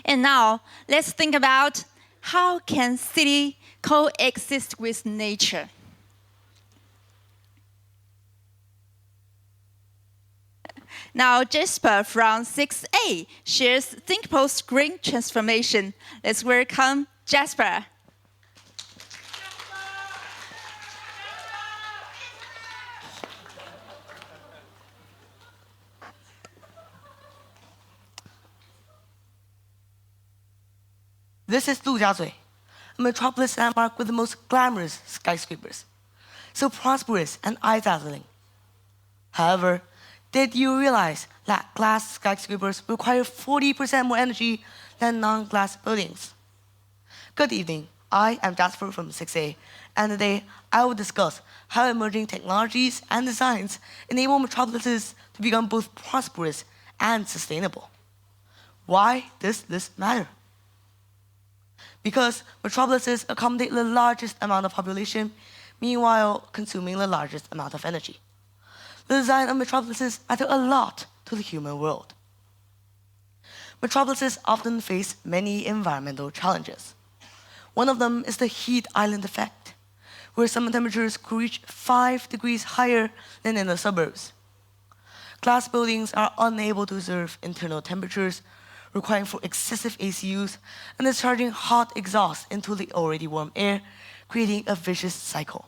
And now, let's think about how can city coexist with nature? Now, Jasper from 6A shares ThinkPost Green Transformation. Let's welcome Jasper. This is Dujiazui, a metropolis landmark with the most glamorous skyscrapers, so prosperous and eye-dazzling. However, did you realize that glass skyscrapers require 40% more energy than non-glass buildings? Good evening, I am Jasper from 6A, and today I will discuss how emerging technologies and designs enable metropolises to become both prosperous and sustainable. Why does this matter? Because metropolises accommodate the largest amount of population, meanwhile consuming the largest amount of energy. The design of metropolises matter a lot to the human world. Metropolises often face many environmental challenges. One of them is the heat island effect, where summer temperatures could reach 5 degrees higher than in the suburbs. Glass buildings are unable to serve internal temperatures, requiring for excessive AC use and discharging hot exhaust into the already warm air, creating a vicious cycle.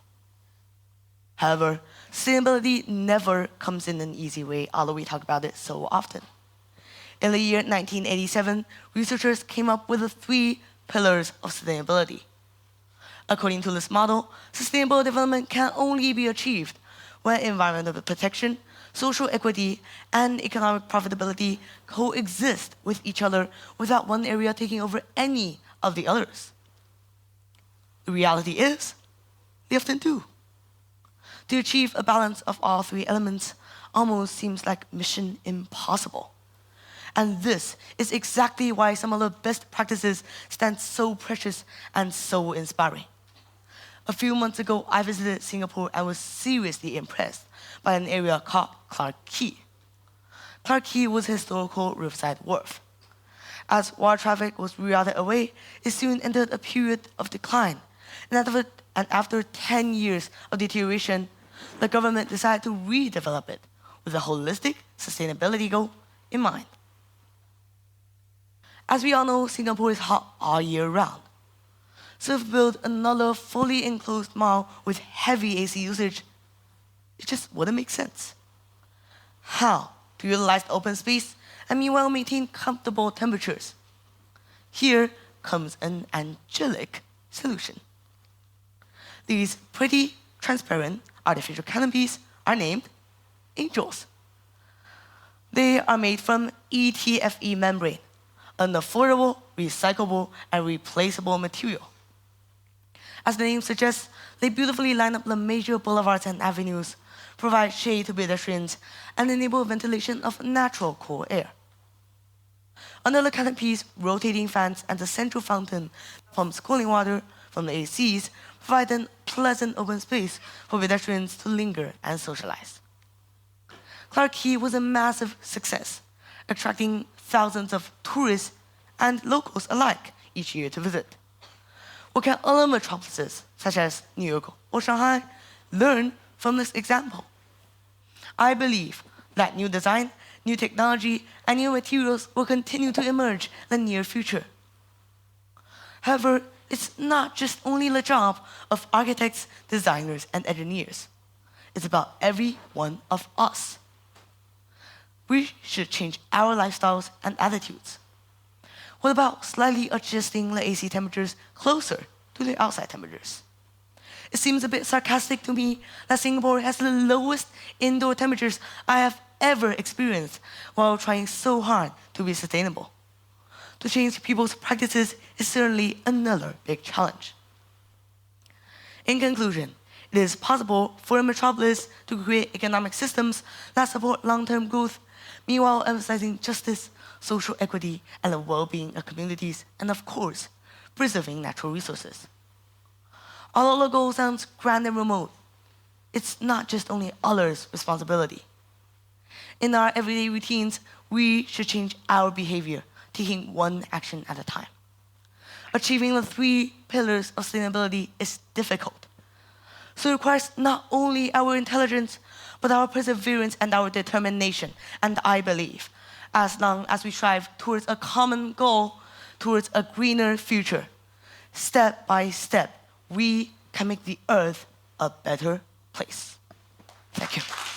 However, sustainability never comes in an easy way, although we talk about it so often. In the year 1987, researchers came up with the 3 pillars of sustainability. According to this model, sustainable development can only be achieved when environmental protection, social equity, and economic profitability coexist with each other without one area taking over any of the others. The reality is, they often do. To achieve a balance of all 3 elements almost seems like mission impossible. And this is exactly why some of the best practices stand so precious and so inspiring. A few months ago, I visited Singapore and was seriously impressed by an area called Clarke Quay. Clarke Quay was a historical riverside wharf. As water traffic was rerouted away, it soon entered a period of decline. And after 10 years of deterioration, the government decided to redevelop it with a holistic sustainability goal in mind. As we all know, Singapore is hot all year round. So if we build another fully enclosed mall with heavy AC usage, it just wouldn't make sense. How to utilize the open space and meanwhile maintain comfortable temperatures? Here comes an angelic solution. These pretty, transparent, artificial canopies are named angels. They are made from ETFE membrane, an affordable, recyclable, and replaceable material. As the name suggests, they beautifully line up the major boulevards and avenues, provide shade to pedestrians, and enable ventilation of natural cool air. Under the canopies, rotating fans and the central fountain pumps cooling water from the ACs provide a pleasant open space for pedestrians to linger and socialize. Clarke Quay was a massive success, attracting thousands of tourists and locals alike each year to visit. What can other metropolises, such as New York or Shanghai, learn from this example? I believe that new design, new technology, and new materials will continue to emerge in the near future. However, it's not just only the job of architects, designers, and engineers. It's about every one of us. We should change our lifestyles and attitudes. What about slightly adjusting the AC temperatures closer to the outside temperatures? It seems a bit sarcastic to me that Singapore has the lowest indoor temperatures I have ever experienced while trying so hard to be sustainable. To change people's practices is certainly another big challenge. In conclusion, it is possible for a metropolis to create economic systems that support long-term growth, meanwhile emphasizing justice, social equity, and the well-being of communities, and of course, preserving natural resources. Although the goal sounds grand and remote, it's not just only others' responsibility. In our everyday routines, we should change our behavior taking one action at a time. Achieving the 3 pillars of sustainability is difficult. So it requires not only our intelligence, but our perseverance and our determination. And I believe, as long as we strive towards a common goal, towards a greener future, step by step, we can make the earth a better place. Thank you.